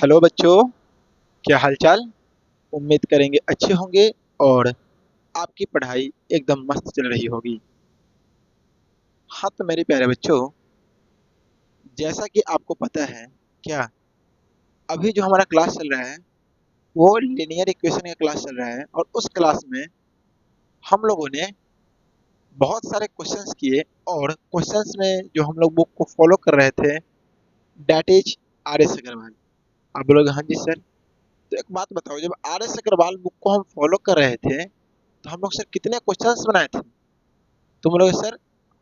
Hello बच्चों, क्या हालचाल। उम्मीद करेंगे अच्छे होंगे और आपकी पढ़ाई एकदम मस्त चल रही होगी। हाँ तो मेरे प्यारे बच्चों, जैसा कि आपको पता है क्या, अभी जो हमारा क्लास चल रहा है वो लीनियर इक्वेशन का क्लास चल रहा है और उस क्लास में हम लोगों ने बहुत सारे क्वेश्चंस किए और क्वेश्चंस में जो हम लोग बुक को फॉलो कर रहे थे that is R S Agarwal. आप बोलोगे हाँ जी सर, तो एक बात बताओ, जब आर एस अग्रवाल बुक को हम फॉलो कर रहे थे तो हम लोग सर कितने क्वेश्चंस बनाए थे। तुम लोग सर,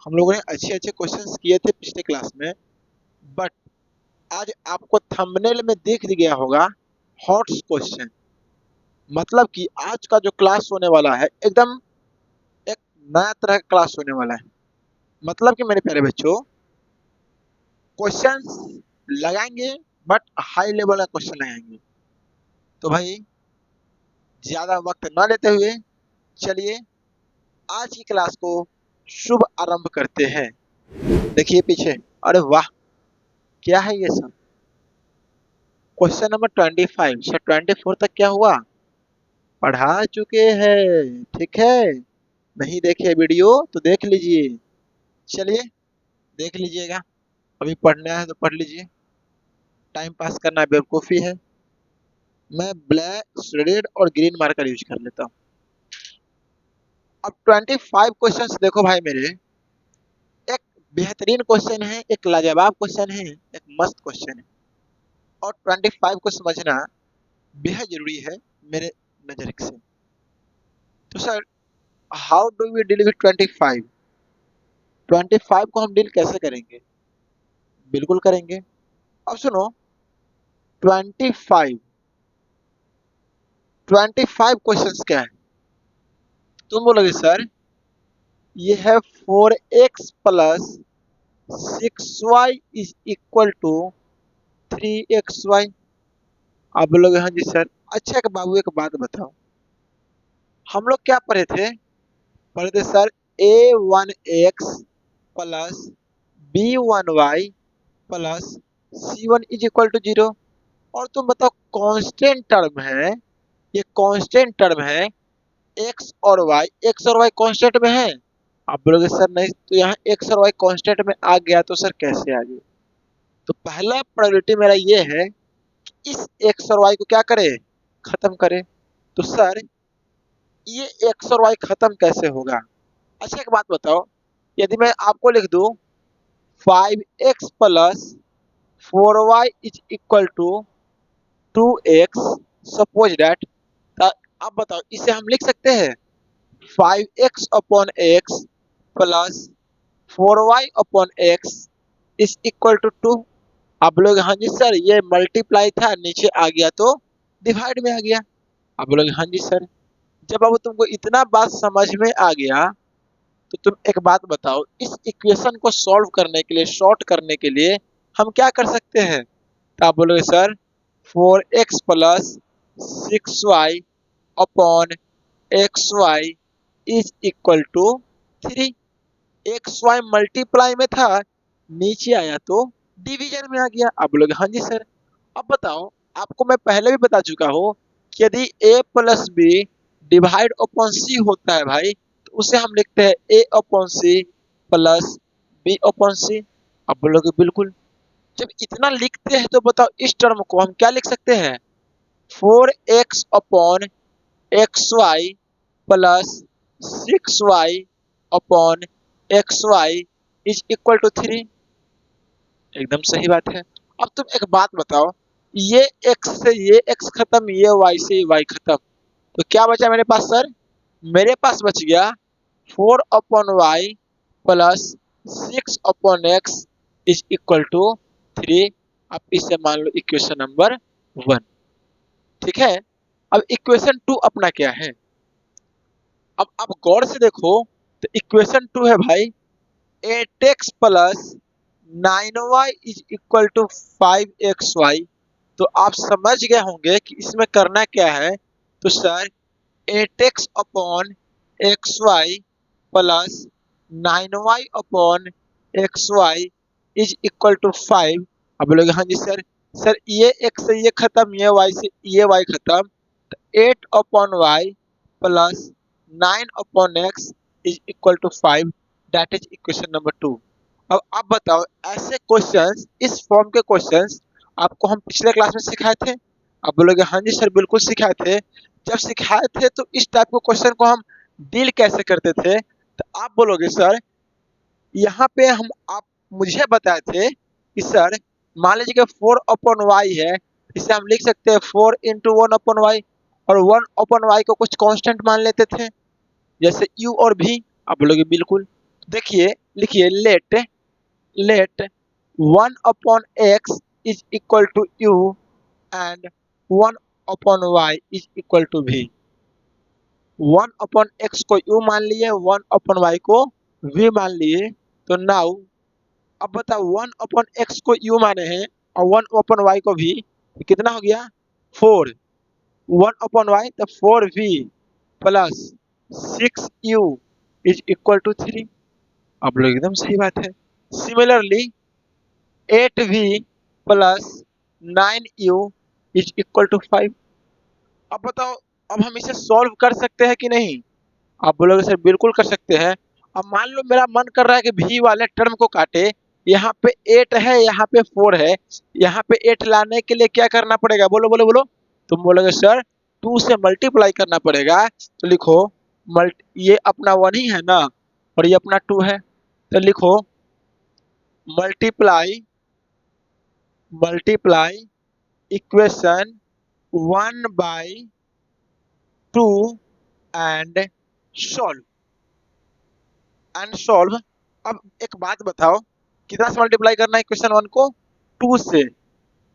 हम लोगों ने अच्छे अच्छे क्वेश्चंस किए थे पिछले क्लास में, बट आज आपको थंबनेल में देख गया होगा हॉट क्वेश्चन। मतलब कि आज का जो क्लास होने वाला है एकदम एक नया तरह का क्लास होने वाला है। मतलब कि मेरे प्यारे बच्चों, क्वेश्चंस लगाएंगे बट हाई लेवल का क्वेश्चन लगाएंगे। तो भाई ज्यादा वक्त ना लेते हुए चलिए आज की क्लास को शुभ आरंभ करते हैं। देखिए पीछे, अरे वाह, क्या है ये सब। क्वेश्चन नंबर 25 से 24 तक क्या हुआ, पढ़ा चुके हैं। ठीक है, नहीं देखे वीडियो तो देख लीजिए। चलिए देख लीजिएगा, अभी पढ़ना है तो पढ़ लीजिए, टाइम पास करना बेवकूफ़ी है। मैं ब्लैक, रेड और ग्रीन मार्कर यूज कर लेता हूँ। अब 25 क्वेश्चन देखो भाई मेरे, एक बेहतरीन क्वेश्चन है, एक लाजवाब क्वेश्चन है, एक मस्त क्वेश्चन है और 25 को समझना बेहद जरूरी है मेरे नजर से। तो sir, how do we deal with 25? 25 को हम डील कैसे करेंगे? बिल्कुल करेंगे। अब सुनो, 25 25 क्वेश्चंस क्या है। तुम बोलोगे सर ये है 4x plus 6y is equal to 3xy। आप बोलोगे हाँ जी सर। अच्छा एक बाबू एक बात बताओ, हम लोग क्या पढ़े थे? पढ़े थे sir a1x plus b1y plus c1 is equal to 0। और तुम बताओ कांस्टेंट टर्म है, ये कांस्टेंट टर्म है एक्स और वाई कांस्टेंट में है। आप बोलोगे सर नहीं, तो यहाँ एक्स और वाई कांस्टेंट में आ गया तो सर कैसे आ गया? तो पहला प्रायोरिटी मेरा ये है कि इस एक्स और वाई को क्या करे, खत्म करे। तो सर ये एक्स और वाई खत्म कैसे होगा? अच्छा एक बात बताओ, यदि मैं आपको लिख दूं 5x plus 4y is equal to 2x, suppose that, आप बताओ इसे हम लिख सकते हैं 5x upon x plus 4y upon x is equal to 2। आप लोग हाँ जी सर, ये मल्टीप्लाई था, नीचे आ गया तो डिवाइड में आ गया। आप लोग हाँ जी सर। जब अब तुमको इतना बात समझ में आ गया तो तुम एक बात बताओ, इस इक्वेशन को सॉल्व करने के लिए, शॉर्ट करने के लिए हम क्या कर सकते हैं? तो आप बोलोगे sir 4x plus 6y upon x y is equal to 3। X y multiply में था, नीचे आया तो डिवीजन में आ गया। आप बोलोगे हाँ जी सर। अब बताओ, आपको मैं पहले भी बता चुका हूँ कि यदि a plus B divide upon C होता है भाई, तो उसे हम लिखते हैं a upon C plus B upon C. आप बोलोगे बिल्कुल। जब इतना लिखते हैं तो बताओ इस टर्म को हम क्या लिख सकते हैं? 4x upon x y plus 6y upon x y is equal to 3। एकदम सही बात है। अब तुम एक बात बताओ, ये x से ये x खत्म, ये y से ये y खत्म, तो क्या बचा मेरे पास सर? मेरे पास बच गया 4 upon y plus 6 upon x is equal to 3। आप इसे मान लो इक्वेशन नंबर 1। ठीक है, अब इक्वेशन 2 अपना क्या है? अब आप गौर से देखो, तो इक्वेशन 2 है भाई 8x plus 9y is equal to 5xy। तो आप समझ गए होंगे कि इसमें करना क्या है। तो sir 8x upon x y plus 9y upon x y is equal to 5। अब बोलोगे हाँ जी सर, सर ये x से ये खत्म, ये y से ये y खत्म, तो 8/y plus 9/x is equal to 5, that is equation number 2। अब आप बताओ, ऐसे क्वेश्चंस, इस फॉर्म के क्वेश्चंस आपको हम पिछले क्लास में सिखाए थे? आप बोलोगे हाँ जी सर बिल्कुल सिखाए थे। जब सिखाए थे तो इस टाइप के क्वेश्चन को हम डील कैसे करते थे? तो आप बोलोगे सर यहाँ पे हम आप मुझे बताए थे कि सर मान लीजिए कि 4/y है, इसे हम लिख सकते हैं 4 इंटू 1/y, और 1/y को कुछ कांस्टेंट मान लेते थे जैसे u और v। आप बोलोगे बिल्कुल। देखिए लिखिए, let 1/x is equal to u and 1/y is equal to v। 1/x को u मान लिए, 1/y को v मान लिए। तो नाउ अब बताओ 1/x को u माने हैं और 1/y को v, तो कितना हो गया 4। 1/y तो 4v plus 6u is equal to 3। आप लोग एकदम सही बात है। Similarly 8v plus 9u is equal to 5। अब बताओ, अब हम इसे सॉल्व कर सकते हैं कि नहीं? आप बोलोगे सर बिल्कुल कर सकते हैं। अब मान लो मेरा मन कर रहा है कि भी वाले टर्म को काटे, यहाँ पे 8 है, यहाँ पे 4 है, यहाँ पे 8 लाने के लिए क्या करना पड़ेगा? बोलो बोलो बोलो। तुम बोलोगे सर 2 से मल्टीप्लाई करना पड़ेगा। तो लिखो ये अपना 1 ही है ना, और ये अपना 2 है, तो लिखो multiply multiply equation 1/2 and solve. अब एक बात बताओ, कितना से मल्टीप्लाई करना है इक्वेशन 1 को? 2 से।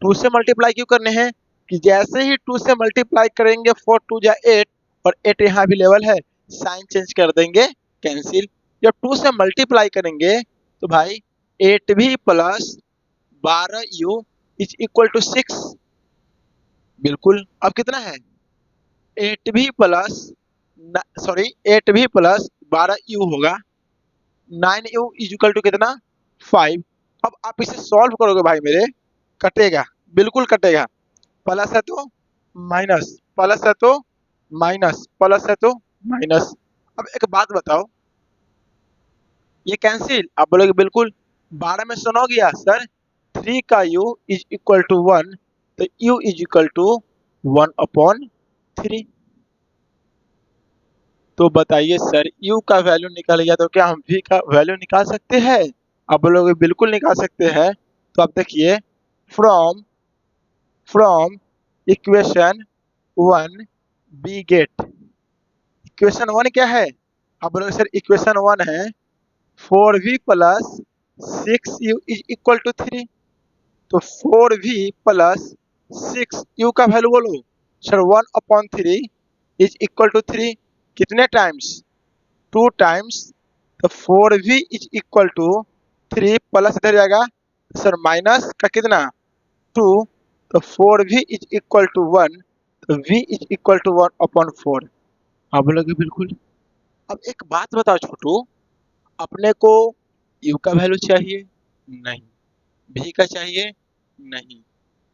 2 से मल्टीप्लाई क्यों करने हैं? कि जैसे ही 2 से मल्टीप्लाई करेंगे 4 2 जा 8, और 8 यहाँ भी लेवल है, साइन चेंज कर देंगे, कैंसिल। जब 2 से मल्टीप्लाई करेंगे तो भाई 8v plus 12u is equal to 6। बिल्कुल। अब कितना है 8v प्लस 12u होगा, 9u इज इक्वल टू कितना 5। अब आप इसे सॉल्व करोगे भाई मेरे, कटेगा, बिल्कुल कटेगा। प्लस है तो माइनस, प्लस है तो माइनस, प्लस है तो माइनस। अब एक बात बताओ, ये कैंसिल? आप बोलोगे बिल्कुल। 12 में से 9 गया सर, 3 का u इज इक्वल टू 1, तो u इज इक्वल टू 1/3। तो बताइए सर u का वैल्यू निकल गया, तो क्या हम v का वैल्यू निकाल सकते हैं? आप बोलोगे बिल्कुल निकाल सकते हैं। तो आप देखिए, from from equation 1 we get, equation 1 क्या है? आप बोलोगे सर इक्वेशन 1 है 4v plus 6u is equal to 3। तो 4v प्लस 6u का वैल्यू बोलो सर 1/3 इज इक्वल टू 3। कितने टाइम्स? 2 टाइम्स। तो 4v is equal to 3 plus इधर जाएगा सर माइनस का कितना 2, तो 4v इज इक्वल टू 1, तो v इज इक्वल टू 1/4। आप बोलोगे बिल्कुल। अब एक बात बताओ छोटू, अपने को u का वैल्यू चाहिए? नहीं। v का चाहिए? नहीं।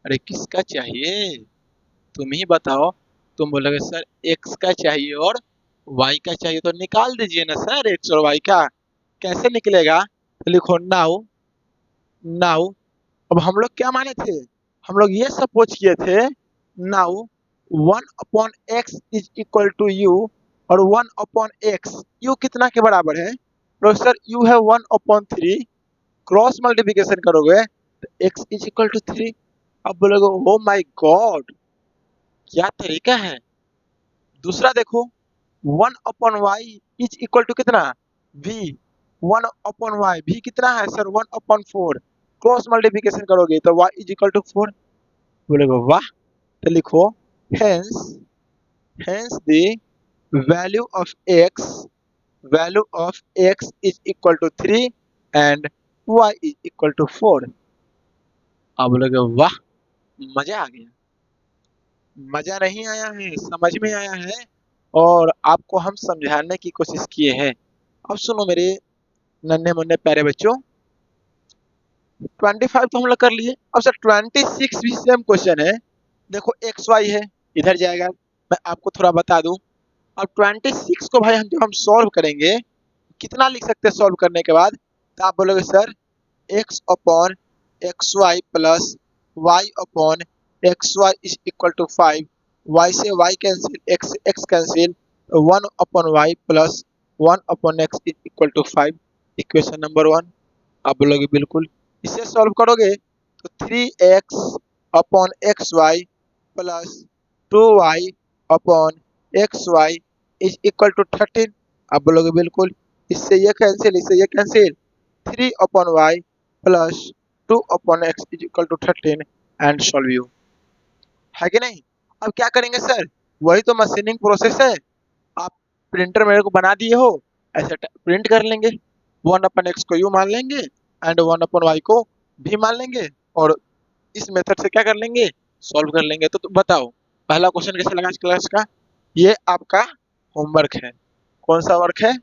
अरे किसका चाहिए? तुम ही बताओ। तुम बोलोगे सर x का चाहिए और y का चाहिए, तो निकाल दीजिए ना सर x और y का। कैसे निकलेगा? तो लिखो नाउ नाउ। अब हम लोग क्या माने थे? हम लोग ये सपोज किए थे now 1/x is equal to u, और 1/x u कितना के बराबर है? प्रोफेसर u है 1/3, क्रॉस मल्टीप्लिकेशन करोगे तो x इज इक्वल टू 3। अब बोलोगे ओ माय गॉड, क्या तरीका है। दूसरा देखो 1/y इज इक्वल टू कितना v, 1/y v कितना है सर 1/4, क्रॉस मल्टीप्लिकेशन करोगे तो y इज इक्वल टू 4। बोलेगा वाह। तो लिखो hence hence the value of x is equal to 3 and y is equal to 4। आप बोलोगे वाह, मजा आ गया। मजा नहीं आया है, समझ में आया है, और आपको हम समझाने की कोशिश किए हैं। अब सुनो मेरे नन्हे मुन्ने प्यारे बच्चों, 25 तो हम लोग कर लिए। अब सर 26 भी सेम क्वेश्चन है। देखो एक्स वाई है, इधर जाएगा। मैं आपको थोड़ा बता दूं, अब 26 को भाई हम जब हम सॉल्व करेंगे, कितना लिख सकते हैं सॉल्व करने के बाद? तो आप बोलोगे sir x upon x y plus y upon x y is equal to 5। Y से वाई कैंसिल, एक्स से x cancel, 1 upon y plus 1 upon x is equal to 5। Equation number 1। आप बोलोगे बिल्कुल। इसे सॉल्व करोगे तो 3x upon x y plus 2y upon x y is equal to 13। आप बोलोगे बिल्कुल। इससे ये कैंसिल, इससे ये cancel, 3 upon y plus 2 upon x is equal to 13 and solve you. है कि नहीं? अब क्या करेंगे सर, वही तो मशीनिंग प्रोसेस है। आप प्रिंटर मेरे को बना दिए हो, ऐसे प्रिंट कर लेंगे। 1 अपन एक्स को यू मान लेंगे एंड 1 अपन वाई को भी मान लेंगे, और इस मेथड से क्या कर लेंगे, सॉल्व कर लेंगे। तो बताओ पहला क्वेश्चन कैसे लगा इस क्लास का? ये आपका होमवर्क है। कौन सा वर्क है?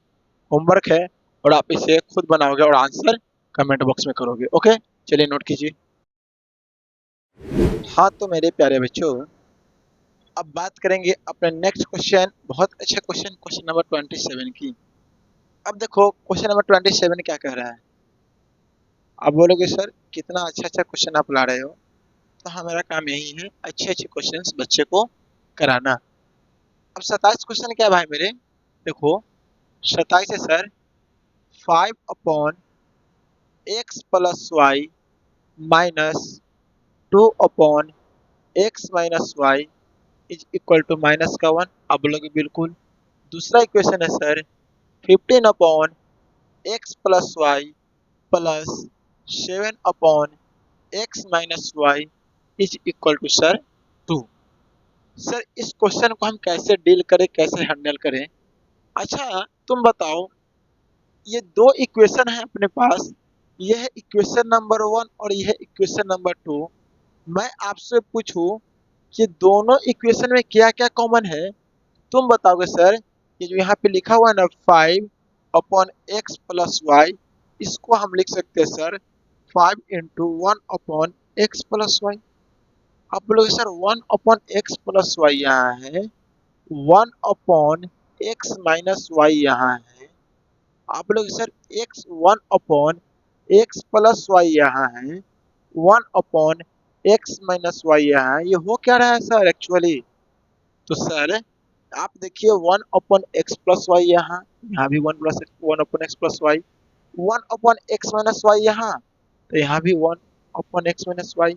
होमवर्क है। और आप इसे खुद बनाओगे और आंसर कमेंट बॉक्स में करोगे। ओके, चलिए नोट कीजिए। हाँ तो मेरे प्यारे बच्चों, अब बात करेंगे अपने नेक्स्ट क्वेश्चन, बहुत अच्छा क्वेश्चन, क्वेश्चन नंबर 27 की। अब देखो क्वेश्चन नंबर 27 क्या कह रहा है। आप बोलोगे सर कितना अच्छा अच्छा क्वेश्चन आप ला रहे हो। तो हमारा काम यही है अच्छे अच्छे क्वेश्चंस बच्चे को कराना। अब 27 क्वेश्चन क्या है भाई मेरे? देखो 27 है sir, 5 upon x plus y minus 2 upon x minus y is equal to minus का 1। आप बोलोगे बिल्कुल। दूसरा इक्वेशन है sir, 15 upon x plus y plus 7 upon x minus y is equal to sir 2। Sir इस क्वेश्चन को हम कैसे डील करें, कैसे हैंडल करें? अच्छा तुम बताओ, ये दो इक्वेशन है अपने पास, यह है इक्वेशन नंबर 1 और यह है इक्वेशन नंबर 2। मैं आपसे पूछूं कि दोनों इक्वेशन में क्या क्या कॉमन है, तुम बताओगे सर। ये जो यहाँ पे लिखा हुआ है ना 5 अपॉन एक्स प्लस वाई, इसको हम लिख सकते हैं sir 5 into 1 upon x plus y. आप बोलोगे sir 1 upon x plus y यहाँ है, 1 अपॉन एक्स माइनस वाई यहाँ है। आप बोलोगे sir x 1 upon x plus y यहाँ है, 1 अपॉन एक्स माइनस वाई यहाँ है। ये हो क्या रहा है सर एक्चुअली? तो सर आप देखिए 1 अपॉन एक्स प्लस वाई यहाँ भी 1 upon x plus y, 1 upon x minus y यहाँ, तो यहाँ भी 1 अपॉन एक्स माइनस वाई।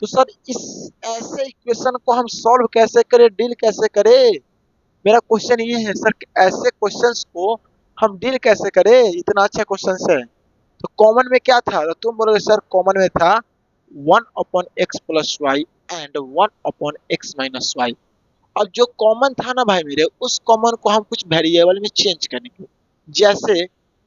तो सर इस ऐसे इक्वेशन को हम सॉल्व कैसे करें, डील कैसे करें? मेरा क्वेश्चन ये है सर कि ऐसे क्वेश्चंस को हम डील कैसे करें? इतना अच्छा क्वेश्चन है। तो कॉमन में क्या था? तो तुम बोलोगे सर कॉमन में था 1 upon x plus y and 1 upon x minus y. अब जो कॉमन था ना भाई मेरे, उस कॉमन को हम कुछ वेरिएबल में चेंज करेंगे। जैसे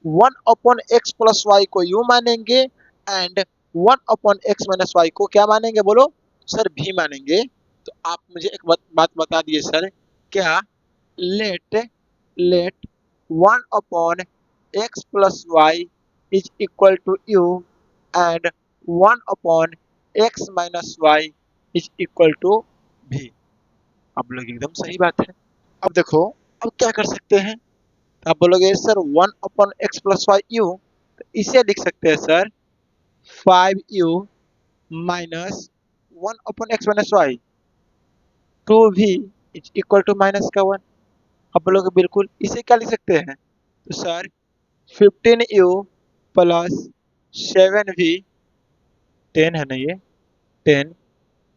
1 अपॉन एक्स प्लस वाई को यू मानेंगे and 1 upon x minus y को क्या मानेंगे बोलो? सर भी मानेंगे। तो आप मुझे एक बात बता दिए सर, क्या late late 1 upon x plus y is equal to u and 1 upon x minus y is equal to v। आप लोग एकदम सही बात है। अब देखो, अब क्या कर सकते हैं? आप बोलोगे sir 1 upon x plus y u, तो इसे लिख सकते हैं sir 5u minus 1 upon x minus y, 2v is equal to minus का 1। आप बोलोगे बिल्कुल। इसे क्या लिख सकते हैं? तो सर 15u प्लस 7v, 10 है ना ये, 10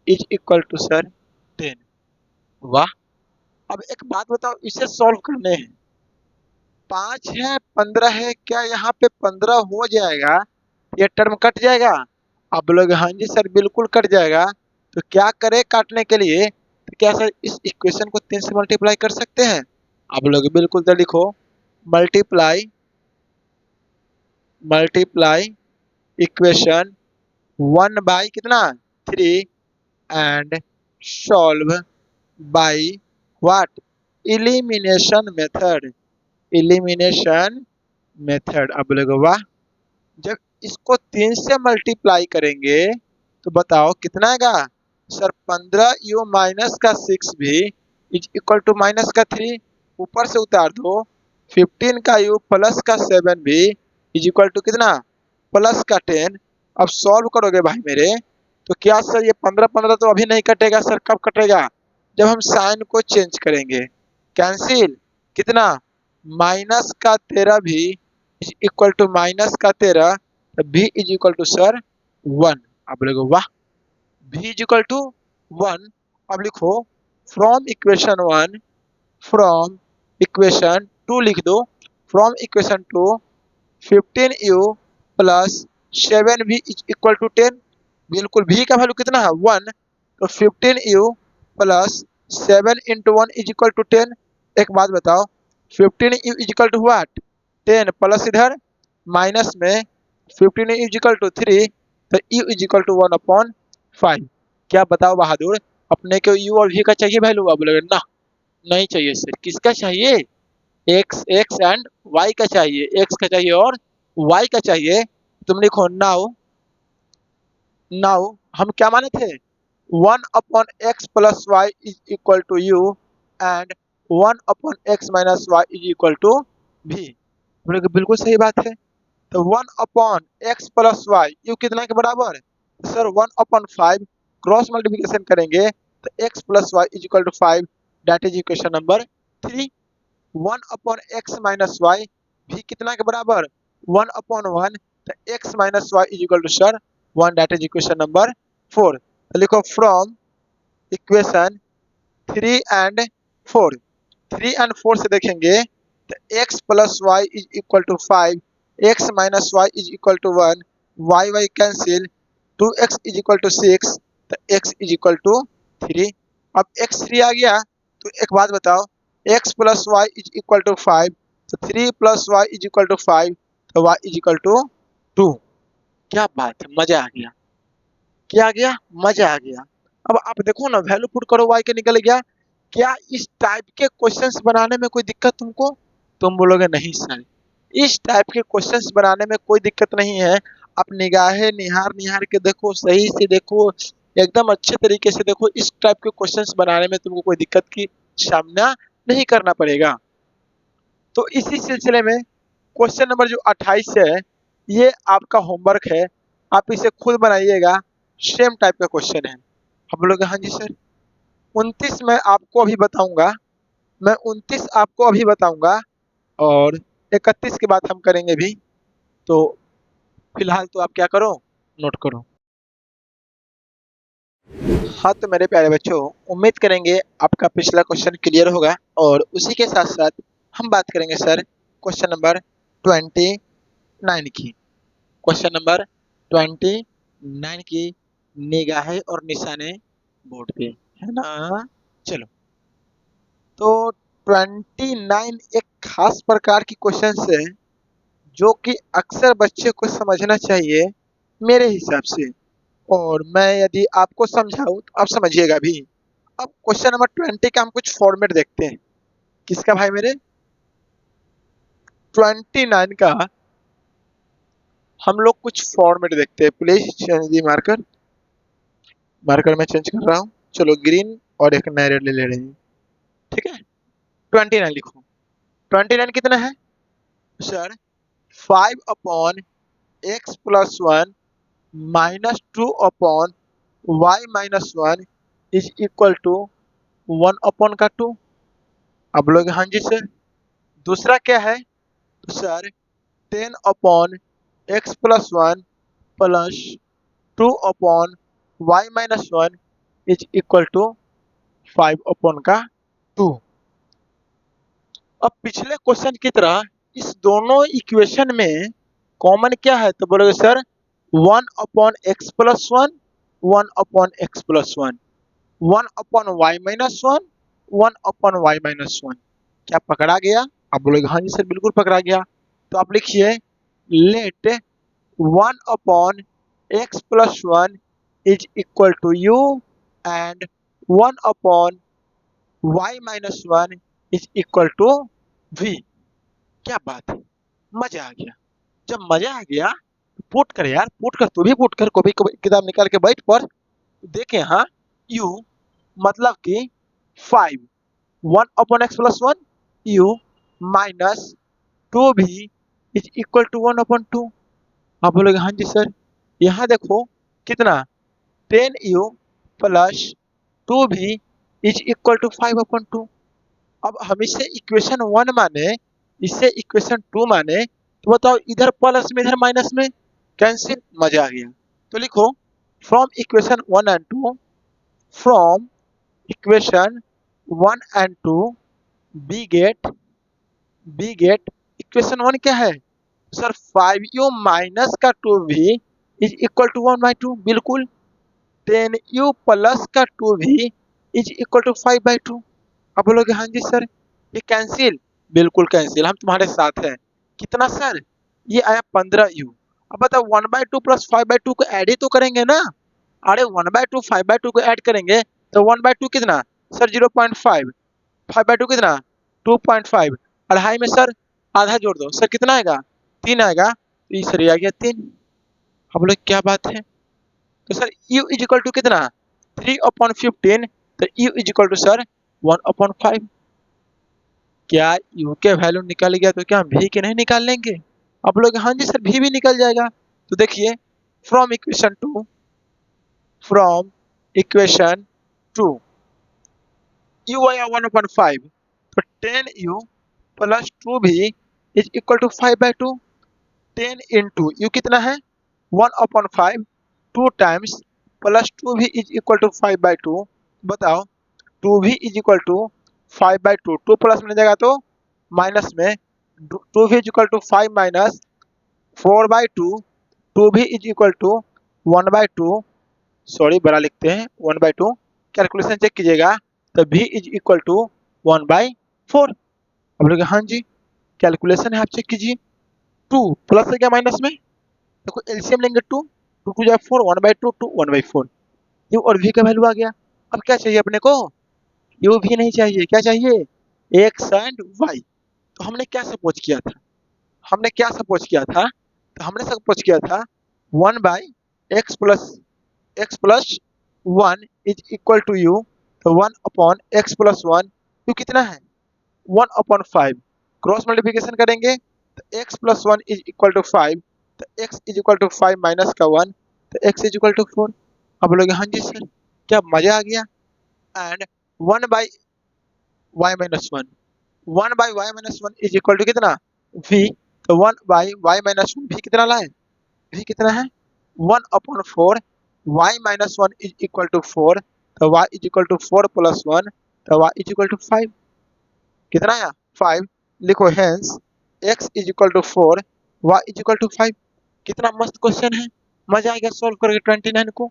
इज इक्वल टू सर 10। वाह। अब एक बात बताओ, इसे सॉल्व करने हैं, 5 है 15 है, क्या यहाँ पे 15 हो जाएगा? ये टर्म कट जाएगा? आप बोलोगे हाँ जी सर बिल्कुल कट जाएगा। तो क्या करें काटने के लिए? तो क्या सर इस इक्वेशन को 3 से मल्टीप्लाई कर सकते हैं? आप बोलोगे बिल्कुल। तो लिखो मल्टीप्लाई मल्टीप्लाई इक्वेशन 1 बाई कितना, 3 and solve by what, elimination method. Elimination method. अब बोलोगे वाह, जब इसको 3 से मल्टीप्लाई करेंगे तो बताओ कितना आएगा सर। 15u माइनस का 6 भी इज इक्वल टू माइनस का 3, ऊपर से उतार दो। 15 का u प्लस का 7 भी इज इक्वल टू कितना प्लस का 10। अब सॉल्व करोगे भाई मेरे तो क्या सर ये 15 15 तो अभी नहीं कटेगा सर, कब कटेगा जब हम साइन को चेंज करेंगे। कैंसिल कितना माइनस का 13 भी इज इक्वल टू माइनस का 13, तो भी इज इक्वल टू सर 1। अब बोलोगे वाह भी इज इक्वल टू 1। अब लिखो फ्रॉम इक्वेशन 1, फ्रॉम इक्वेशन 2 लिख दो। From equation 2 15u plus 7v is equal to 10। बिल्कुल v का वैल्यू कितना है 1, तो 15u plus 7 into 1 is equal to 10। एक बात बताओ 15u is equal to what 10 plus इधर माइनस में 15u इज इक्वल टू 3, तो u इज इक्वल टू 1/5। क्या बताओ बहादुर अपने को u और v का चाहिए वैल्यू? आप बोलोगे ना नहीं चाहिए सर। किसका चाहिए x एंड y का चाहिए, x का चाहिए और y का चाहिए। तुम लिखो नाउ, नाउ हम क्या माने थे 1/x plus y is equal to u and 1/x minus y is equal to भी। बिल्कुल सही बात है। तो 1/x प्लस वाई यू कितना के बराबर सर 1/5। क्रॉस मल्टीप्लिकेशन करेंगे तो x plus y is equal to 5, that is equation number 3। 1/x minus y भी कितना के बराबर 1/1, तो x minus y is equal to sir 1, that is equation number 4। तो लिखो फ्रॉम इक्वेशन 3 एंड 4, 3 एंड 4 से देखेंगे तो x plus y is equal to 5, x minus y is equal to 1, y cancel, 2x is equal to 6, तो x is equal to 3। अब x 3 आ गया तो एक बात बताओ x plus y is equal to 5, तो 3 plus y is equal to 5, तो y इज इक्वल टू 2। क्या बात है, मजा आ गया। क्या आ गया मजा आ गया। अब आप देखो ना वैल्यू पुट करो y के निकल गया। क्या इस टाइप के क्वेश्चंस बनाने में कोई दिक्कत तुमको? तुम बोलोगे नहीं सर इस टाइप के क्वेश्चंस बनाने में कोई दिक्कत नहीं है। आप निगाहें निहार निहार के देखो, सही से देखो, एकदम अच्छे तरीके से देखो। इस टाइप के क्वेश्चंस बनाने में तुमको कोई दिक्कत की सामना नहीं करना पड़ेगा। तो इसी सिलसिले में क्वेश्चन नंबर जो 28 है ये आपका होमवर्क है, आप इसे खुद बनाइएगा। सेम टाइप का क्वेश्चन है। हम बोलोगे हाँ जी सर। 29 मैं आपको अभी बताऊंगा, मैं 29 आपको अभी बताऊंगा और 31 के बाद हम करेंगे भी। तो फिलहाल तो आप क्या करो नोट करो। हाँ तो मेरे प्यारे बच्चों उम्मीद करेंगे आपका पिछला क्वेश्चन क्लियर होगा और उसी के साथ साथ हम बात करेंगे सर क्वेश्चन नंबर 29 की। क्वेश्चन नंबर 29 की निगाहें और निशाने बोर्ड पे है ना। चलो तो 29 एक खास प्रकार की क्वेश्चन है जो कि अक्सर बच्चे को समझना चाहिए मेरे हिसाब से, और मैं यदि आपको समझाऊं तो आप समझिएगा भी। अब क्वेश्चन नंबर 20 का हम कुछ फॉर्मेट देखते हैं। किसका भाई मेरे 29 का हम लोग कुछ फॉर्मेट देखते हैं। Please change the marker, marker मैं चेंज कर रहा हूँ। चलो ग्रीन और एक नया रेड ले रहे हैं, ठीक है। 29 लिखो। 29 कितना है sir 5/x plus 1 minus 2/y-1 is equal to 1/2। अब लोग हाँ जी सर। दूसरा क्या है तो sir 10/x plus 1 plus 2/y-1 is equal to 5/2। अब पिछले क्वेश्चन की तरह इस दोनों इक्वेशन में कॉमन क्या है तो बोलोगे sir 1/x plus 1, 1/x plus 1, 1/y-1, 1/y-1। क्या पकड़ा गया? आप बोलोगे हाँ जी सर बिल्कुल पकड़ा गया। तो आप लिखिए let 1/x plus 1 is equal to u and 1/y-1 is equal to v। क्या बात है, मजा आ गया। जब मजा आ गया पुट कर यार, पुट कर, तू भी पुट कर, कॉपी किताब निकाल के बैठ पर देखे। हाँ, यू मतलब कि 5 1/x+1 u minus 2v is equal to 1/2। आप बोलोगे हाँ जी सर, यहाँ देखो कितना 10u plus 2v is equal to 5/2। अब हम इसे इक्वेशन 1 माने, इसे इक्वेशन 2 माने, तो बताओ इधर प्लस में इधर माइनस में कैंसिल, मजा आ गया। तो लिखो from equation 1 and 2, from equation 1 and 2 we get equation 1 क्या है सर, 5u माइनस का 2v इज इक्वल टू 1/2, बिल्कुल। 10u प्लस का 2v इज इक्वल टू 5/2। अब बोलोगे हाँ जी सर ये कैंसिल, बिल्कुल कैंसिल, हम तुम्हारे साथ हैं। कितना सर, ये आया 15u। अब बताओ 1/2 प्लस 5/2 को ऐड ही तो करेंगे ना। अरे 1/2 5/2 को ऐड करेंगे तो 1/2 कितना सर 0.5, 5/2 कितना 2.5, अढ़ाई में सर आधा जोड़ दो सर कितना आएगा 3 आएगा, तो ये सर ये आ गया 3। अब बोले क्या बात है, तो sir u is equal to कितना 3/15, तो u is equal to sir 1/5। क्या u के वैल्यू निकल गया तो क्या हम v के नहीं निकाल लेंगे। अब लोग हाँ जी सर v भी निकल जाएगा। तो देखिए from equation 2, from equation 2 u आया 1/5, तो 10u plus 2v is equal to 5/2। 10 into u कितना है 1/5, 2 times plus 2v is equal to 5/2। बताओ 2v is equal to 5/2, 2 plus में जाएगा तो माइनस में, 2v is equal to 5 minus 4/2, 2v is equal to 1/2, sorry बड़ा लिखते हैं 1/2। कैलकुलेशन चेक कीजिएगा तो v इज इक्वल टू 1/4। अब लोग हाँ जी कैलकुलेशन है आप चेक कीजिए, 2 प्लस है क्या माइनस में, देखो एलसीएम लेंगे 2, 2 2 जा 4, 1/2 2 1/4, यू और v का वैल्यू आ गया। अब क्या चाहिए अपने को, यू भी नहीं चाहिए, क्या चाहिए एक्स एंड वाई। तो हमने क्या सपोज किया था, हमने क्या सपोज किया था, तो हमने सपोज किया था 1/x+1 is equal to you, तो 1/x+1, यू कितना है 1/5, क्रॉस मल्टीप्लिकेशन करेंगे तो x+1 इज इक्वल टू 5, तो x is equal to 5 minus का 1, तो x इज इक्वल टू 4। अब बोलोगे हाँ जी सर क्या मजा आ गया। And 1/y-1, 1/y-1 is equal to कितना v, तो 1/y-1 v कितना लाए, v कितना है 1/4, y-1 इज इक्वल टू 4, तो y is equal to 4 plus 1, तो y इज इक्वल टू 5, कितना आया 5। लिखो hence x is equal to 4, y is equal to 5। कितना मस्त क्वेश्चन है, मजा आ गया सॉल्व करके 29 को।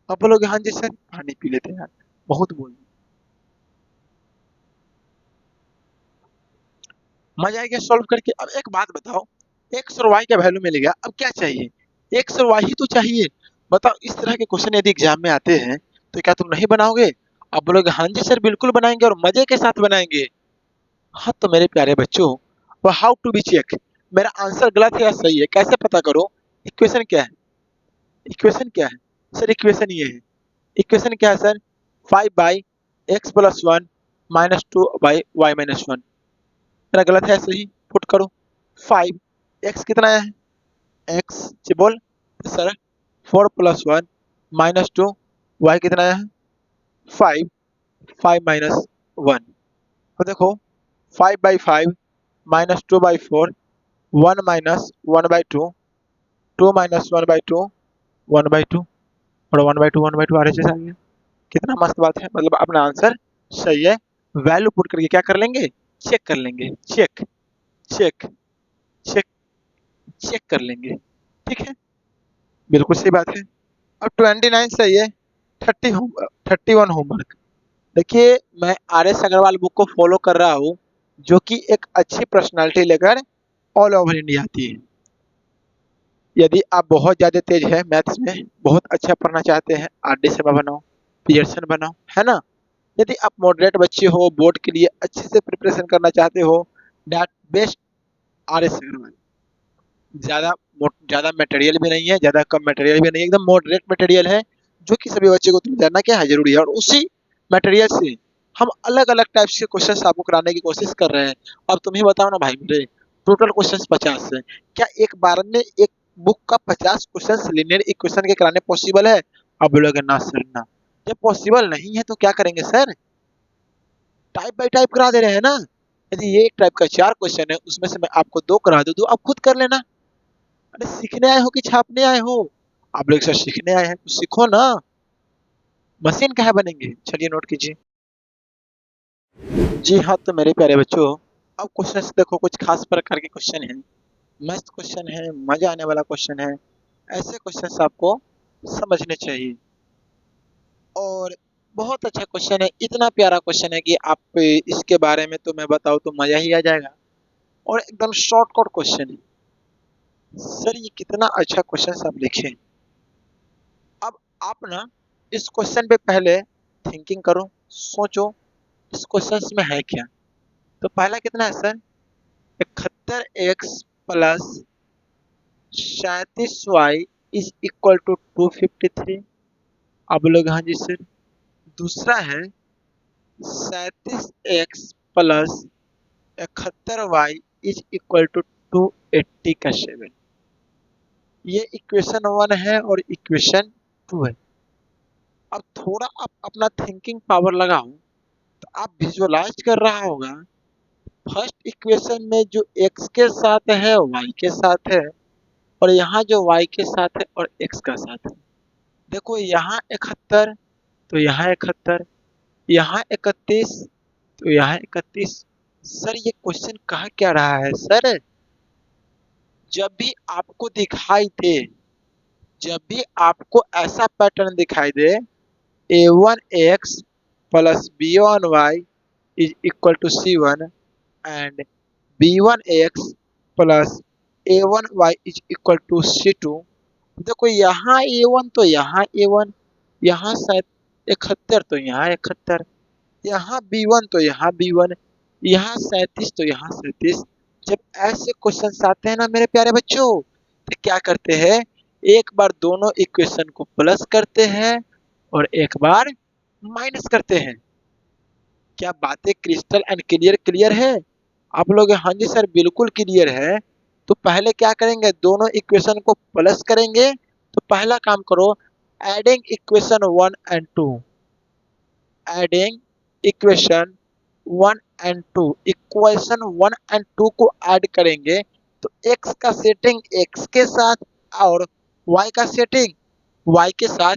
अब बोलोगे हाँ जी सर पानी पी लेते हैं यार, बहुत बोल मजा आ गया सॉल्व करके। अब एक बात बताओ, एक्स और वाई का वैल्यू मिल गया, अब क्या चाहिए, एक्स और वाई ही तो चाहिए। बताओ इस तरह के क्वेश्चन यदि एग्जाम में आते हैं तो क्या तुम नहीं बनाओगे। आप बोलोगे हाँ जी सर बिल्कुल बनाएंगे और मजे के साथ बनाएंगे। हाँ तो मेरे प्यारे बच्चों, वो हाउ टू बी चेक, मेरा आंसर गलत है या सही है कैसे पता करो। इक्वेशन क्या है, इक्वेशन क्या है सर, इक्वेशन ये है, इक्वेशन क्या है सर 5/x+1 माइनस 2/y-1। मेरा गलत है सही, पुट करो 5, x कितना है x जी बोल सर 4+1 -2, y कितना है 5, 5 माइनस 1। तो देखो 5/5 -2/4, 1 माइनस 1/2, 2 माइनस 1/2, 1/2, और 1/2 1/2 RHS आ गया। कितना मस्त बात है, मतलब अपना आंसर सही है। वैल्यू पुट करके क्या कर लेंगे, चेक कर लेंगे, चेक चेक चेक चेक कर लेंगे, ठीक है बिल्कुल सही बात है। अब 29 सही है, 31 होमवर्क। देखिए मैं RS अग्रवाल बुक को फॉलो कर रहा हूँ, जो कि एक अच्छी पर्सनालिटी लेकर ऑल ओवर इंडिया आती है। यदि आप बहुत ज़्यादा तेज है मैथ्स में, बहुत अच्छा पढ़ना चाहते हैं, RD शर्मा बनाओ, पियर्सन बनाओ, है ना। यदि आप मॉडरेट बच्चे हो, बोर्ड के लिए अच्छे से प्रिपरेशन करना चाहते हो, दैट बेस्ट RS अग्रवाल। ज़्यादा ज़्यादा मटेरियल भी नहीं है, ज़्यादा कम मटेरियल भी नहीं है, एकदम मॉडरेट मटेरियल है जो कि सभी बच्चे को तुम्हें जानना क्या है जरूरी है। और उसी मटेरियल से हम अलग अलग टाइप्स के क्वेश्चन आपको कराने की कोशिश कर रहे हैं। अब तुम ही बताओ ना भाई मेरे, टोटल क्वेश्चन 50 है, क्या एक बार में एक बुक का 50 क्वेश्चन लीनियर इक्वेशन के कराने पॉसिबल है? अब बोलोगे ना सर ना, जब पॉसिबल नहीं है तो क्या करेंगे सर, टाइप बाय टाइप करा दे रहे हैं ना। यदि ये एक टाइप का 4 क्वेश्चन है उसमें से मैं आपको 2 करा दूं तो आप खुद कर लेना। अरे सीखने आए हो कि छापने आए हो? आप लोग सर सीखने आए हैं तो सीखो ना, मशीन काहे बनेंगे। चलिए नोट कीजिए। जी हाँ, तो मेरे प्यारे बच्चों, अब क्वेश्चन देखो, कुछ खास प्रकार के क्वेश्चन हैं, मस्त क्वेश्चन है, मजा आने वाला क्वेश्चन है। ऐसे क्वेश्चन आपको समझने चाहिए। और बहुत अच्छा क्वेश्चन है, इतना प्यारा क्वेश्चन है कि आप इसके बारे में तो मैं बताऊँ तो मजा ही आ जाएगा। और एकदम शॉर्टकट क्वेश्चन है सर, ये कितना अच्छा क्वेश्चन आप लिखे। अब आप ना इस क्वेश्चन पे पहले थिंकिंग करो, सोचो इस क्वेश्चन में है क्या। तो पहला कितना है sir, 71x plus 37y is equal to 253। अब लोग हाँ जी सर। दूसरा है 37x plus 71y is equal to 280 का 7। ये इक्वेशन 1 है और इक्वेशन 2 है। अब थोड़ा आप अपना थिंकिंग पावर लगाओ तो आप विजुअलाइज कर रहा होगा, फर्स्ट इक्वेशन में जो x के साथ है y के साथ है, और यहाँ जो y के साथ है और x का साथ है। देखो यहाँ 71 तो यहाँ 71, यहाँ 31 तो यहाँ 31। सर ये क्वेश्चन कहा क्या रहा है सर, जब भी आपको दिखाई दे, जब भी आपको ऐसा पैटर्न दिखाई दे, a1x plus b1y is equal to c1 and b1x plus a1y is equal to c2। देखो यहाँ a1 तो यहाँ a1, यहाँ शायद 71 तो यहाँ 71, यहाँ b1 तो यहाँ b1, यहाँ 37 तो यहाँ 37। जब ऐसे क्वेश्चन आते हैं ना मेरे प्यारे बच्चों, तो क्या करते हैं, एक बार दोनों इक्वेशन को प्लस करते हैं और एक बार माइनस करते हैं। क्या बातें क्रिस्टल एंड क्लियर क्लियर है? आप लोग हाँ जी सर बिल्कुल क्लियर है। तो पहले क्या करेंगे, दोनों इक्वेशन को प्लस करेंगे। तो पहला काम करो, adding equation 1 and 2, adding equation 1 and 2, equation 1 and 2 को ऐड करेंगे तो x का सेटिंग x के साथ और y का सेटिंग y के साथ।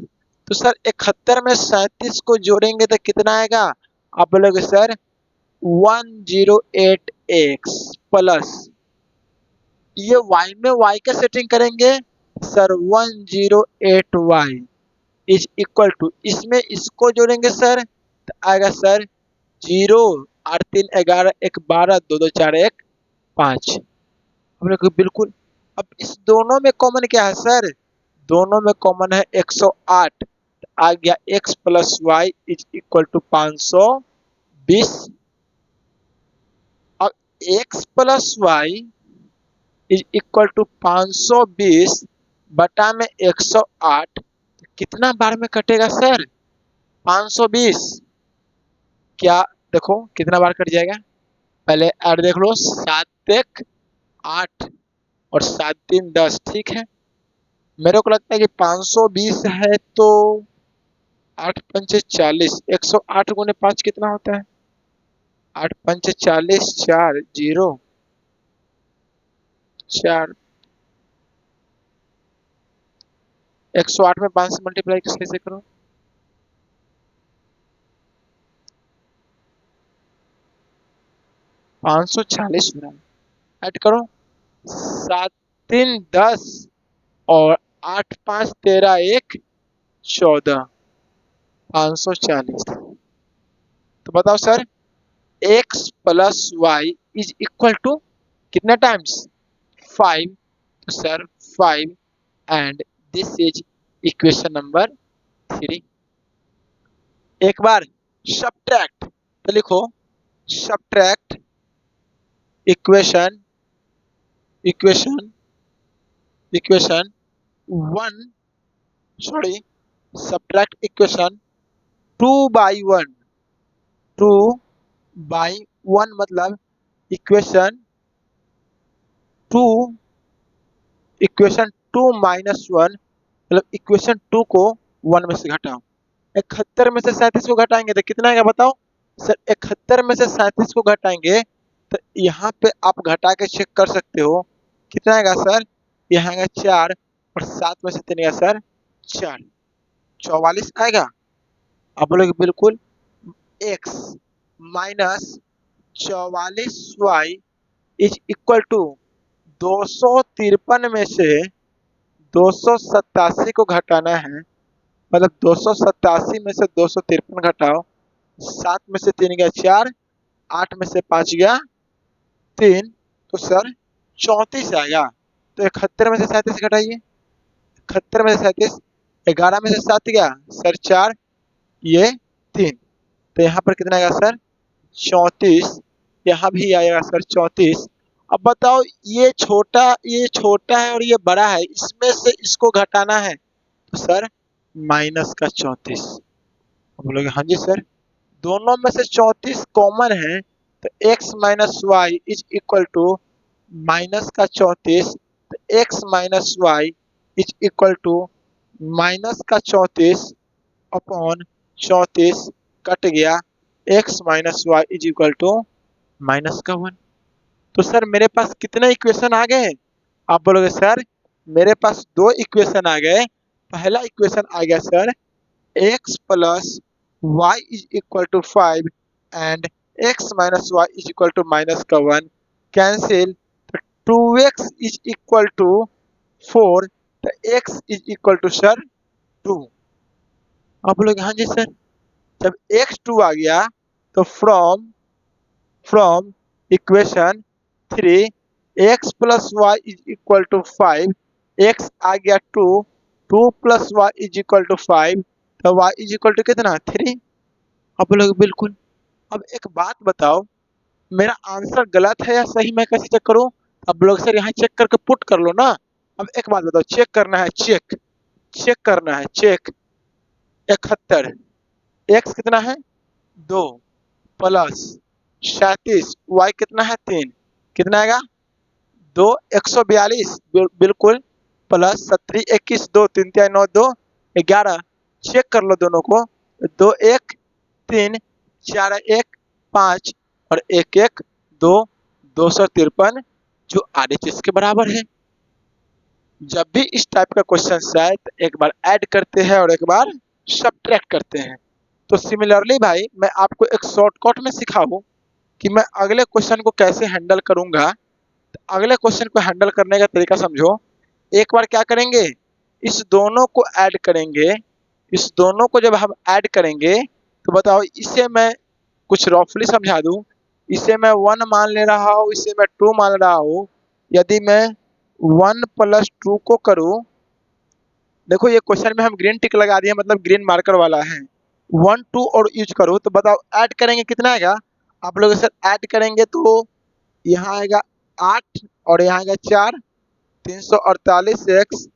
तो सर 71 में 37 को जोड़ेंगे तो कितना आएगा? आप बोलोगे सर 108x प्लस, ये y में y का सेटिंग करेंगे sir 108y is equal to, इसमें इसको जोड़ेंगे सर तो आएगा सर 0, 8 3 11 1 12 2 2 4 1 5। हम लोग बिल्कुल। अब इस दोनों में कॉमन क्या है सर, दोनों में कॉमन है 108, आ गया x plus y is equal to 520। अब x plus y is equal to 520 बटा में 108, कितना बार में कटेगा सर 520? क्या देखो कितना बार कट जाएगा, पहले ऐड देख लो, 7 1 8 और 7 3 10, ठीक है। मेरे को लगता है कि 520 है तो 8 पंचे 40, 108 गुने 5 कितना होता है, 8 पंचे 40, 4 0 4, 108 में 5 से मल्टीप्लाई कैसे करो, 540 हो रहा है। ऐड करो 7 3 10 और 8 5 13 1 14, 540। तो बताओ sir x plus y is equal to कितने टाइम्स 5। तो sir 5 and this is equation number 3। एक बार सब्ट्रैक्ट, तो लिखो subtract equation equation equation 1 sorry subtract equation 2/1 2/1 मतलब इक्वेशन 2 इक्वेशन 2 माइनस 1 मतलब इक्वेशन 2 को 1 में से घटाओ। 71 में से 37 को घटाएंगे तो कितना आएगा बताओ सर। 71 में से 37 को घटाएंगे तो यहाँ पे आप घटा के चेक कर सकते हो कितना आएगा सर। यहाँ आएगा 4 और 7 में से 3 आएगा सर 4, 44 आएगा। आप बोलोगे बिल्कुल। x minus 44y is equal to 253 में से 287 को घटाना है। मतलब 287 में से 253 घटाओ, 7 में से 3 गया 4, 8 में से 5 गया 3, तो सर 34 आएगा। तो 71 में से 37 घटाइए, 71 में से 37, 11 में से 7 गया सर 4, ये 3, तो यहाँ पर कितना आएगा सर 34। यहाँ भी आएगा सर 34। अब बताओ ये छोटा है और ये बड़ा है, इसमें से इसको घटाना है तो सर माइनस का 34। बोलोगे हाँ जी सर, दोनों में से 34 कॉमन है तो x minus y is equal to minus का 34, तो x minus y is equal to minus का 34 अपॉन 34 कट गया, x minus y is equal to minus का 1। तो सर मेरे पास कितने इक्वेशन आ गए। आप बोलोगे सर मेरे पास 2 इक्वेशन आ गए। पहला इक्वेशन आ गया sir x plus y is equal to 5 and x minus y is equal to minus का 1 कैंसिल, तो 2x इज इक्वल टू 4, तो x is equal to sir 2। आप बोलोगे हाँ जी सर, जब x 2 आ गया तो from equation 3 x plus y is equal to 5, x आ गया 2, 2 plus y is equal to 5, तो y इज इक्वल टू कितना 3। अब लोग बिल्कुल। अब एक बात बताओ मेरा आंसर गलत है या सही, मैं कैसे चेक करूं। अब लोग सर यहाँ चेक करके पुट कर लो ना। अब एक बात बताओ, चेक करना है, चेक करना है, चेक 71 x कितना है 2 प्लस 37 y कितना है 3, कितना आएगा 2 142 बिल्कुल, प्लस 37 21 2 3 3 9 2 11। चेक कर लो दोनों को, 2 1 3 4 1 5 और 1 1 2 253 जो RHS के बराबर है। जब भी इस टाइप का क्वेश्चन आए तो एक बार ऐड करते हैं और एक बार सब्ट्रैक्ट करते हैं। तो सिमिलरली भाई मैं आपको एक शॉर्टकट में सिखाऊं कि मैं अगले क्वेश्चन को कैसे हैंडल करूंगा। तो अगले क्वेश्चन को हैंडल करने का तरीका समझो। एक बार क्या करेंगे, इस दोनों को ऐड करेंगे। इस दोनों को जब हम ऐड करेंगे तो बताओ, इसे मैं कुछ रफली समझा दूं। इसे मैं 1 मान ले रहा हूँ, इसे मैं 2 मान रहा हूँ। यदि मैं 1 प्लस 2 को करूँ, देखो ये क्वेश्चन में हम ग्रीन टिक लगा दिए, मतलब ग्रीन मार्कर वाला है। 1 2 और यूज करो तो बताओ ऐड करेंगे कितना आएगा। आप लोग सर ऐड करेंगे तो यहाँ आएगा 8 और यहाँ आएगा 4, 348 x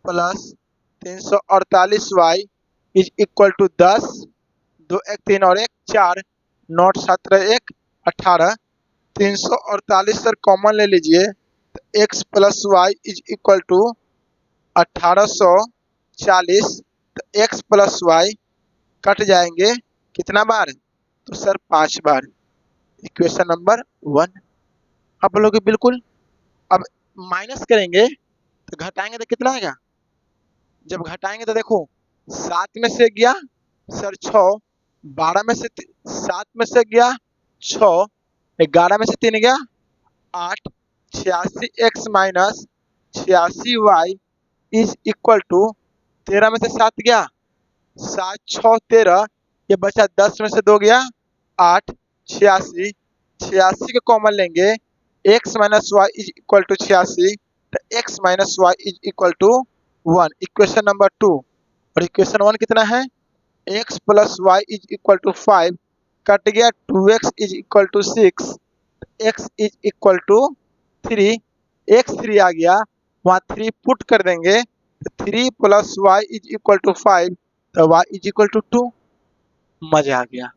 plus 348 y is equal to 10, 2 1 3 और 1 4, नॉट 17 1 18, 348 सर कॉमन ले लीजिए तो x plus y is equal to 1840, तो x प्लस वाई कट जाएंगे कितना बार, तो सर 5 बार। Equation number 1। आप बोलोगे बिल्कुल। अब माइनस करेंगे तो घटाएंगे तो कितना आएगा। जब घटाएंगे तो देखो 7 में से गया सर 6, 12 में से 7 में से गया 6, 11 में से 3 गया 8, 86 x minus 86 y is equal to 13 में से 7 गया 7 6 13, ये बचा 10 में से 2 गया 8, 86 86 के कॉमन लेंगे, x minus y is equal to 86, तो x minus y is equal to 1। Equation number 2। और इक्वेशन 1 कितना है, x plus y is equal to 5 cut गया, 2x is equal to 6, x is equal to 3, x 3 आ गया वहाँ 3 put कर देंगे तो 3 plus y is equal to 5, तो वाई इज इक्वल टू 2। मजा आ गया,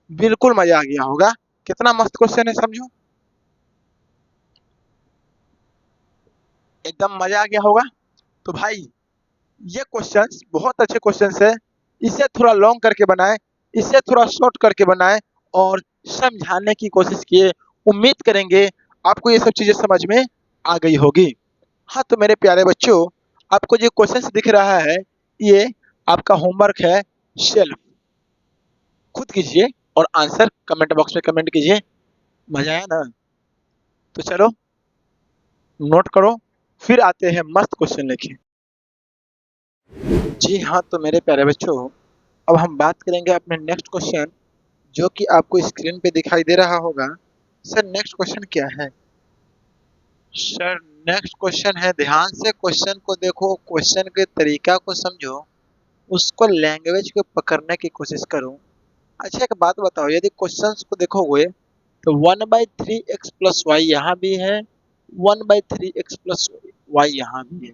बिल्कुल मजा आ गया होगा। कितना मस्त क्वेश्चन है, समझो, एकदम मजा आ गया होगा। तो भाई ये क्वेश्चंस बहुत अच्छे क्वेश्चंस है। इसे थोड़ा लॉन्ग करके बनाए, इसे थोड़ा शॉर्ट करके बनाए और समझाने की कोशिश किए। उम्मीद करेंगे आपको ये सब चीजें समझ में आ गई होगी। हाँ तो मेरे प्यारे बच्चों, आपको जो क्वेश्चंस दिख रहा है ये आपका होमवर्क है। सेल्फ खुद कीजिए और आंसर कमेंट बॉक्स में कमेंट कीजिए। मजा आया ना? तो चलो नोट करो, फिर आते हैं मस्त क्वेश्चन लेके। जी हाँ तो मेरे प्यारे बच्चों, अब हम बात करेंगे अपने नेक्स्ट क्वेश्चन, जो कि आपको स्क्रीन पे दिखाई दे रहा होगा। सर नेक्स्ट क्वेश्चन क्या है? सर नेक्स्ट क्वेश्चन है, ध्यान से क्वेश्चन को देखो, क्वेश्चन के तरीका को समझो, उसको लैंग्वेज को पकड़ने की कोशिश करो। अच्छा एक बात बताओ, यदि क्वेश्चंस को देखोगे तो 1/3x+y यहाँ भी है, 1/3x+y यहाँ भी है,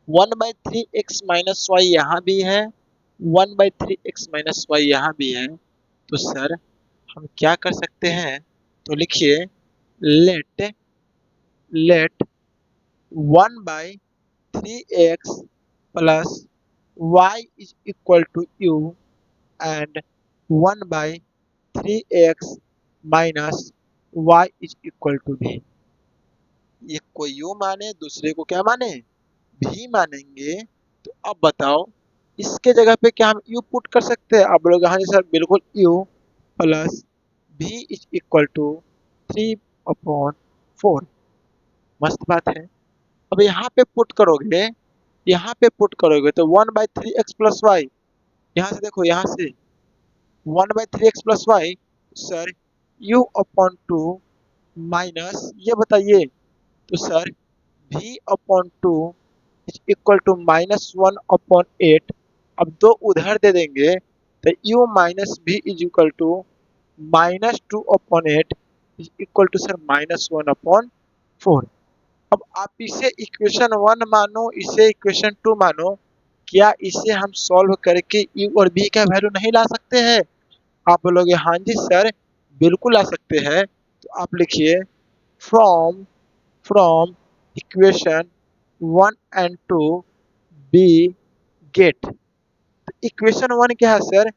1/3x-y यहाँ भी है, 1/3x-y यहाँ भी है। तो सर हम क्या कर सकते हैं? तो लिखिए let let 1/3x+y is equal to u and 1/3x-y is equal to v। ये कोई u माने, दूसरे को क्या माने, v मानेंगे। तो अब बताओ इसके जगह पे क्या हम u पुट कर सकते हैं? आप लोग हाँ जी सर बिल्कुल, u plus v is equal to 3/4। मस्त बात है। अब यहाँ पे पुट करोगे, यहाँ पे पुट करोगे तो 1/3x+y, यहाँ से देखो, यहाँ से 1/3x+y सर u/2 माइनस ये बताइए, तो sir v/2 is equal to -1/8। अब दो उधर दे देंगे तो u minus v is equal to -2/8 is equal to sir -1/4। अब आप इसे इक्वेशन 1 मानो, इसे इक्वेशन 2 मानो, क्या इसे हम सॉल्व करके u और v का वैल्यू नहीं ला सकते हैं? आप बोलोगे हाँ जी सर बिल्कुल ला सकते हैं। तो आप लिखिए from from equation 1 and 2 we get. Equation 1 क्या है सर?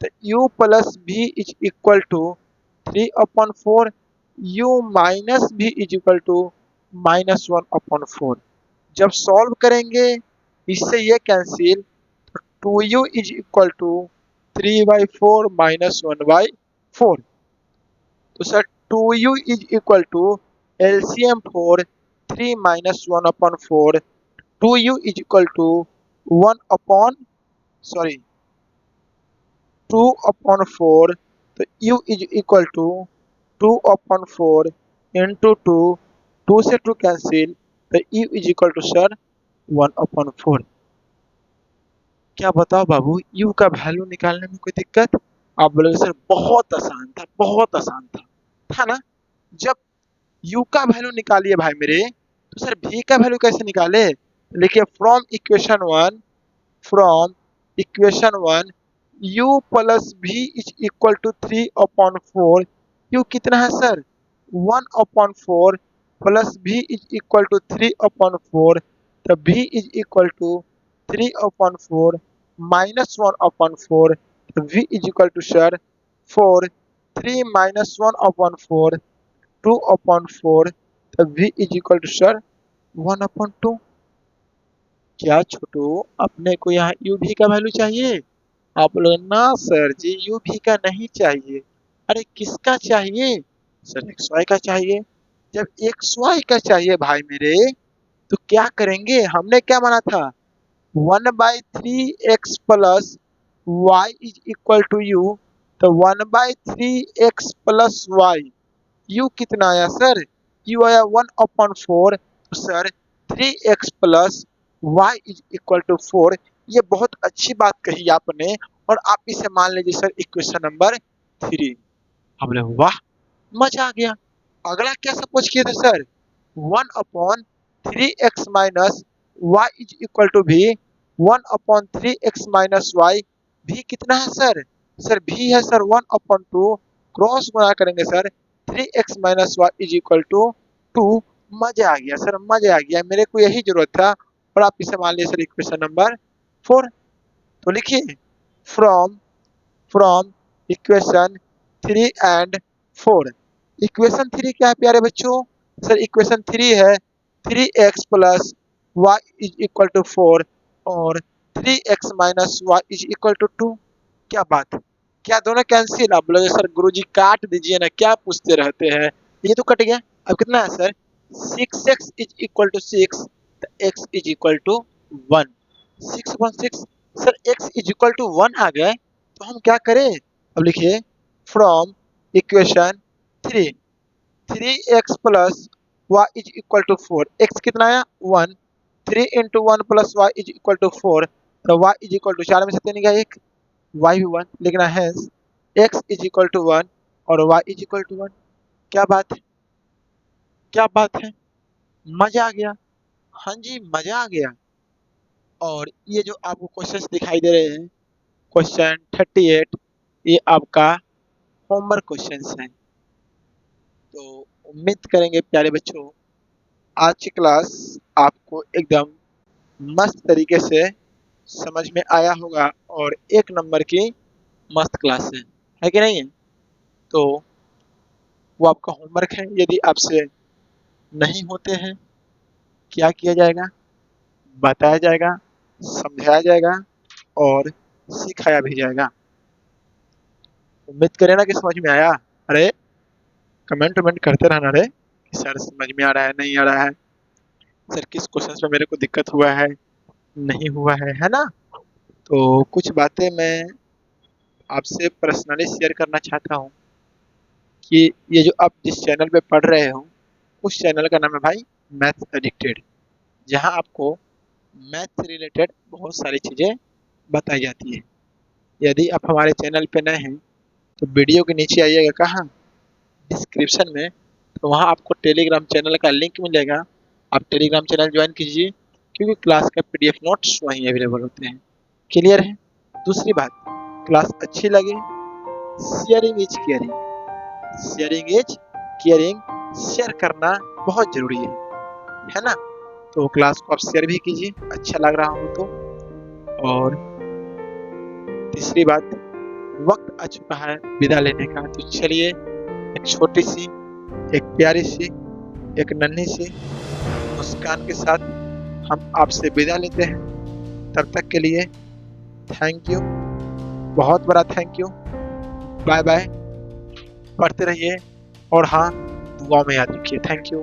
तो u plus v is equal to 3/4, u minus v is equal to -1/4। जब सॉल्व करेंगे इससे ये कैंसिल, तो 2u इज इक्वल टू 3/4 -1/4। तो sir 2u is equal to LCM for 3 -1/4, 2u is equal to 1 upon sorry 2/4। तो u is equal to 2/4 into 2, 2 से 2 cancel, तो u is equal to sir 1/4। क्या बताओ बाबू, u का वैल्यू निकालने में कोई दिक्कत? आप बोलोगे सर बहुत आसान था, बहुत आसान था ना? जब u का वैल्यू निकालिए भाई मेरे, तो सर v का वैल्यू कैसे निकाले? लिखिए from equation 1 u plus v is equal to 3/4। u कितना है sir? 1/4 plus v is equal to 3/4, तो v इज इक्वल टू 3/4 -1/4, तो v is equal to sir 4, 3 -1/4 2/4, तो v is equal to sir 1/2। क्या छोटू अपने को यहाँ u v का वैल्यू चाहिए? आप लोग ना सर जी u v का नहीं चाहिए। अरे किसका चाहिए? सर xy का चाहिए। जब xy का चाहिए भाई मेरे, तो क्या करेंगे? हमने क्या माना था? 1/3x plus y is equal to u, तो 1/3x प्लस y, u कितना आया सर? u आया 1/4, तो sir 3x plus y is equal to 4। ये बहुत अच्छी बात कही आपने, और आप इसे मान लीजिए सर इक्वेशन नंबर 3। हमने वाह, मजा आ गया। अगला क्या सपोज किए थे sir? 1/3 3x minus y is equal to भी 1/3x माइनस वाई। भी कितना है सर? सर भी है सर 1/2, क्रॉस गुणा करेंगे sir 3x minus y is equal to 2। मजा आ गया सर, मजा आ गया, मेरे को यही जरूरत था। और आप इसे मान लीजिए सर इक्वेशन नंबर 4। तो लिखिए from from equation 3 and 4। Equation 3 क्या है प्यारे बच्चों? सर इक्वेशन 3 है 3x plus y is equal to 4 और 3x minus y is equal to 2। क्या बात है? क्या दोनों कैंसिल? आप बोलोगे सर गुरुजी काट दीजिए ना, क्या पूछते रहते हैं। ये तो कट गया। अब कितना है sir? 6x is equal to 6, x is equal to 1। 6/6 sir x is equal to 1 आ गए, तो हम क्या करें? अब लिखिए from equation 3 3x plus y is equal to 4। x कितना आया? 1। 3 into 1 plus y is equal to 4, तो वाई इज इक्वल टू 4 में से 3 गया 1, वाई भी 1 लिखना है। x इज इक्वल टू 1 और वाई इज इक्वल टू 1। क्या बात है? क्या बात है? मजा आ गया। हाँ जी मजा आ गया। और ये जो आपको क्वेश्चंस दिखाई दे रहे हैं, क्वेश्चन 38, ये आपका होमवर्क क्वेश्चंस हैं। तो उम्मीद करेंगे प्यारे बच्चों आज की क्लास आपको एकदम मस्त तरीके से समझ में आया होगा और एक नंबर की मस्त क्लास है कि नहीं है? तो वो आपका होमवर्क है। यदि आपसे नहीं होते हैं, क्या किया जाएगा? बताया जाएगा, समझाया जाएगा और सिखाया भी जाएगा। उम्मीद करें ना कि समझ में आया। अरे कमेंट वमेंट करते रहना रे कि सर समझ में आ रहा है नहीं आ रहा है, सर किस क्वेश्चन में मेरे को दिक्कत हुआ है नहीं हुआ है ना? तो कुछ बातें मैं आपसे पर्सनली शेयर करना चाहता हूँ कि ये जो आप जिस चैनल पे पढ़ रहे हो, उस चैनल का नाम है भाई मैथ एडिक्टेड, जहाँ आपको मैथ से रिलेटेड बहुत सारी चीज़ें बताई जाती है। यदि आप हमारे चैनल पे नए हैं तो वीडियो के नीचे आइएगा, कहाँ? डिस्क्रिप्शन में, तो वहाँ आपको टेलीग्राम चैनल का लिंक मिलेगा। आप टेलीग्राम चैनल ज्वाइन कीजिए, क्योंकि क्लास का पीडीएफ नोट्स वहीं अवेलेबल होते हैं। क्लियर है? दूसरी बात, क्लास अच्छी लगे, sharing is caring, sharing is caring, share करना बहुत जरूरी है ना? तो क्लास को आप शेयर भी कीजिए अच्छा लग रहा हो तो। और तीसरी बात, वक्त आ चुका है विदा लेने का, तो चलिए एक छोटी सी, एक प्यारी सी, एक नन्ही सी मुस्कान के साथ हम आपसे विदा लेते हैं। तब तक के लिए थैंक यू, बहुत बड़ा थैंक यू। बाय बाय, पढ़ते रहिए और हाँ दुआ में याद रखिए। Thank you.